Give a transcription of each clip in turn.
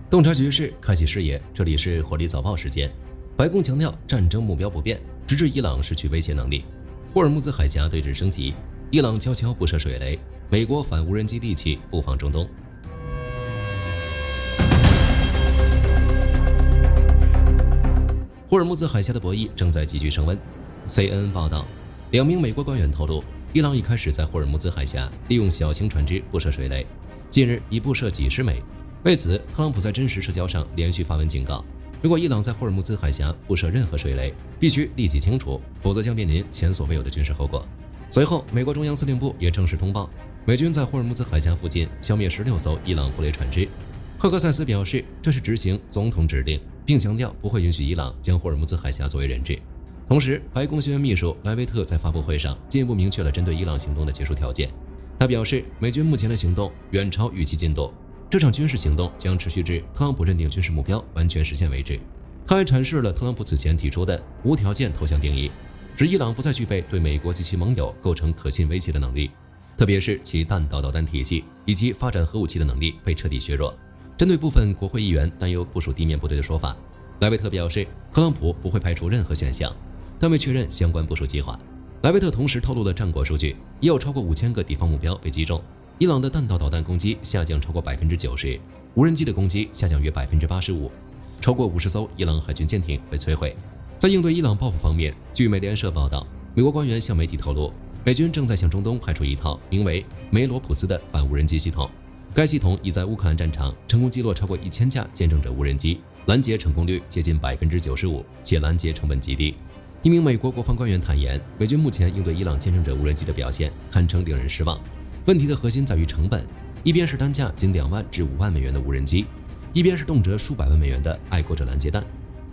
洞察局势，开启视野。这里是火力早报时间。白宫强调战争目标不变，直至伊朗失去威胁能力。霍尔木兹海峡对峙升级，伊朗悄悄布设水雷，美国反无人机利器布防中东。霍尔木兹海峡的博弈正在急剧升温。CNN 报道，2名美国官员透露，伊朗已开始在霍尔木兹海峡利用小型船只布设水雷，近日已布设几十枚。为此，特朗普在真实社交上连续发文警告，如果伊朗在霍尔木兹海峡布设任何水雷，必须立即清除，否则将面临前所未有的军事后果。随后，美国中央司令部也正式通报，美军在霍尔木兹海峡附近消灭16艘伊朗布雷船只。赫格塞斯表示，这是执行总统指令，并强调不会允许伊朗将霍尔木兹海峡作为人质。同时，白宫新闻秘书莱维特在发布会上进一步明确了针对伊朗行动的结束条件。他表示，美军目前的行动远超预期进度，这场军事行动将持续至特朗普认定军事目标完全实现为止。他还阐释了特朗普此前提出的无条件投降定义，指伊朗不再具备对美国及其盟友构成可信威胁的能力，特别是其弹道导弹体系以及发展核武器的能力被彻底削弱。针对部分国会议员担忧部署地面部队的说法，莱维特表示，特朗普不会排除任何选项，但未确认相关部署计划。莱维特同时透露了战果数据，已有超过5000个敌方目标被击中，伊朗的弹道导弹攻击下降超过 90%， 无人机的攻击下降约 85%， 超过50艘伊朗海军舰艇被摧毁。在应对伊朗报复方面，据美联社报道，美国官员向媒体透露，美军正在向中东派出一套名为梅罗普斯的反无人机系统，该系统已在乌克兰战场成功击落超过1000架见证者无人机，拦截成功率接近 95%， 且拦截成本极低。一名美国国防官员坦言，美军目前应对伊朗见证者无人机的表现堪称令人失望。问题的核心在于成本，一边是单价仅2万至5万美元的无人机，一边是动辄数百万美元的爱国者拦截弹。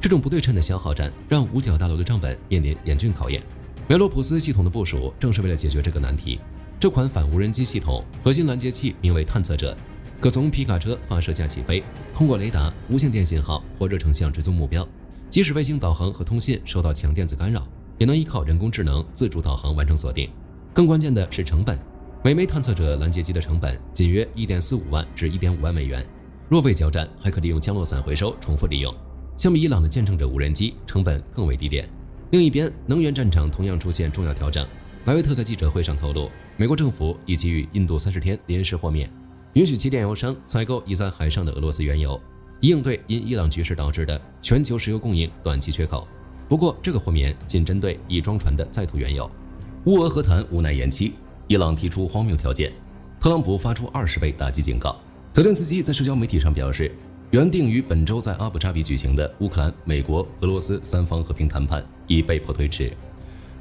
这种不对称的消耗战让五角大楼的账本面临严峻考验。梅罗普斯系统的部署正是为了解决这个难题。这款反无人机系统核心拦截器名为探测者，可从皮卡车发射架起飞，通过雷达、无线电信号或热成像追踪目标，即使卫星导航和通信受到强电子干扰，也能依靠人工智能自主导航完成锁定。更关键的是成本，每枚探测者拦截机的成本仅约 1.45 万至 1.5 万美元，若未交战还可利用降落伞回收重复利用。相比伊朗的见证者无人机，成本更为低廉。另一边，能源战场同样出现重要调整。莱维特在记者会上透露，美国政府已给予印度30天临时豁免，允许其炼油商采购已在海上的俄罗斯原油，以应对因伊朗局势导致的全球石油供应短期缺口。不过，这个豁免仅针对已装船的在途原油。乌俄和谈无奈延期，伊朗提出荒谬条件，特朗普发出20倍打击警告。泽连斯基在社交媒体上表示，原定于本周在阿布扎比举行的乌克兰、美国、俄罗斯3方和平谈判已被迫推迟。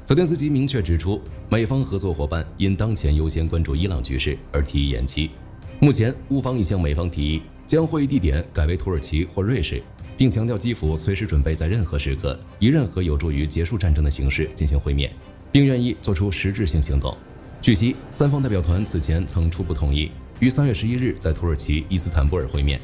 泽连斯基明确指出，美方合作伙伴因当前优先关注伊朗局势而提议延期。目前，乌方已向美方提议将会议地点改为土耳其或瑞士，并强调基辅随时准备在任何时刻以任何有助于结束战争的形式进行会面，并愿意做出实质性行动。据悉，3方代表团此前曾初步同意于3月11日在土耳其伊斯坦布尔会面。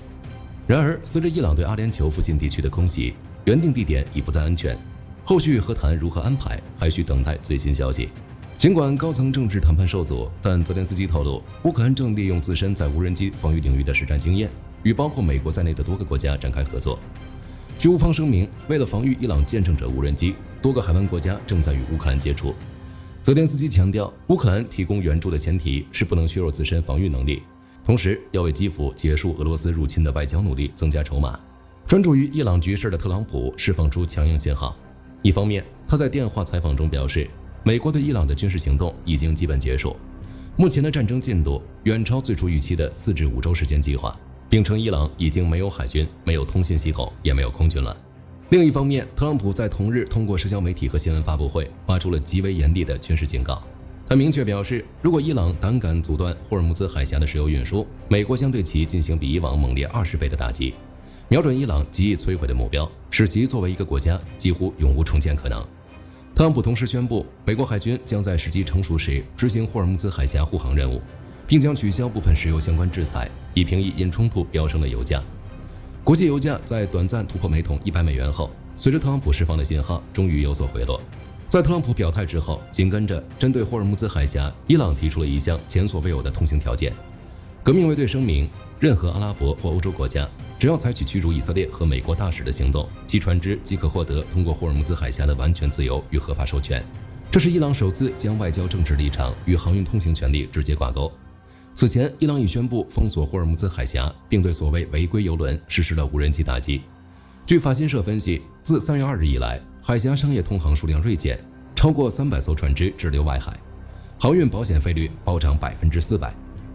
然而，随着伊朗对阿联酋附近地区的空袭，原定地点已不再安全，后续和谈如何安排还需等待最新消息。尽管高层政治谈判受阻，但泽连斯基透露，乌克兰正利用自身在无人机防御领域的实战经验，与包括美国在内的多个国家展开合作。据乌方声明，为了防御伊朗见证者无人机，多个海湾国家正在与乌克兰接触。泽连斯基强调，乌克兰提供援助的前提是不能削弱自身防御能力，同时要为基辅结束俄罗斯入侵的外交努力增加筹码。专注于伊朗局势的特朗普释放出强硬信号。一方面，他在电话采访中表示，美国对伊朗的军事行动已经基本结束，目前的战争进度远超最初预期的4至5周时间计划，并称伊朗已经没有海军、没有通信系统，也没有空军了。另一方面，特朗普在同日通过社交媒体和新闻发布会发出了极为严厉的军事警告。他明确表示，如果伊朗胆敢阻断霍尔木兹海峡的石油运输，美国将对其进行比以往猛烈20倍的打击，瞄准伊朗极易摧毁的目标，使其作为一个国家几乎永无重建可能。特朗普同时宣布，美国海军将在时机成熟时执行霍尔木兹海峡护航任务，并将取消部分石油相关制裁，以平抑因冲突飙升的油价。国际油价在短暂突破每桶100美元后，随着特朗普释放的信号，终于有所回落。在特朗普表态之后，紧跟着针对霍尔木兹海峡，伊朗提出了一项前所未有的通行条件。革命卫队声明，任何阿拉伯或欧洲国家只要采取驱逐以色列和美国大使的行动，其船只即可获得通过霍尔木兹海峡的完全自由与合法授权。这是伊朗首次将外交政治立场与航运通行权利直接挂钩。此前，伊朗已宣布封锁霍尔木兹海峡，并对所谓违规油轮实施了无人机打击。据法新社分析，自3月2日以来，海峡商业通航数量锐减，超过300艘船只滞留外海，航运保险费率暴涨400%。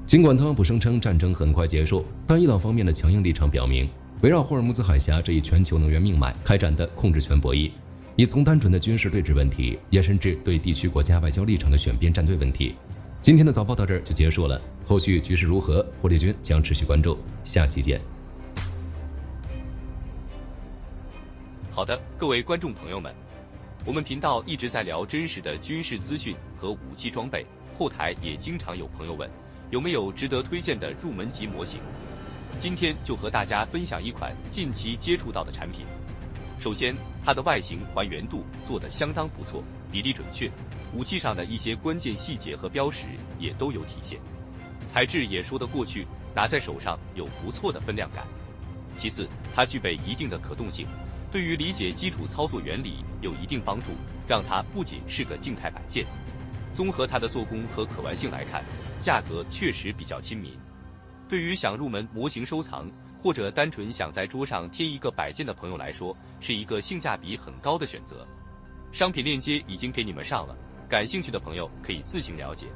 尽管特朗普声称战争很快结束，但伊朗方面的强硬立场表明，围绕霍尔木兹海峡这一全球能源命脉开展的控制权博弈，已从单纯的军事对峙问题延伸至对地区国家外交立场的选边站队问题。今天的早报到这儿就结束了，后续局势如何，火力军将持续关注，下期见。好的，各位观众朋友们，我们频道一直在聊真实的军事资讯和武器装备，后台也经常有朋友问，有没有值得推荐的入门级模型？今天就和大家分享一款近期接触到的产品。首先，它的外形还原度做得相当不错，比例准确，武器上的一些关键细节和标识也都有体现，材质也说得过去，拿在手上有不错的分量感。其次，它具备一定的可动性，对于理解基础操作原理有一定帮助，让它不仅是个静态摆件。综合它的做工和可玩性来看，价格确实比较亲民。对于想入门模型收藏，或者单纯想在桌上贴一个摆件的朋友来说，是一个性价比很高的选择。商品链接已经给你们上了，感兴趣的朋友可以自行了解。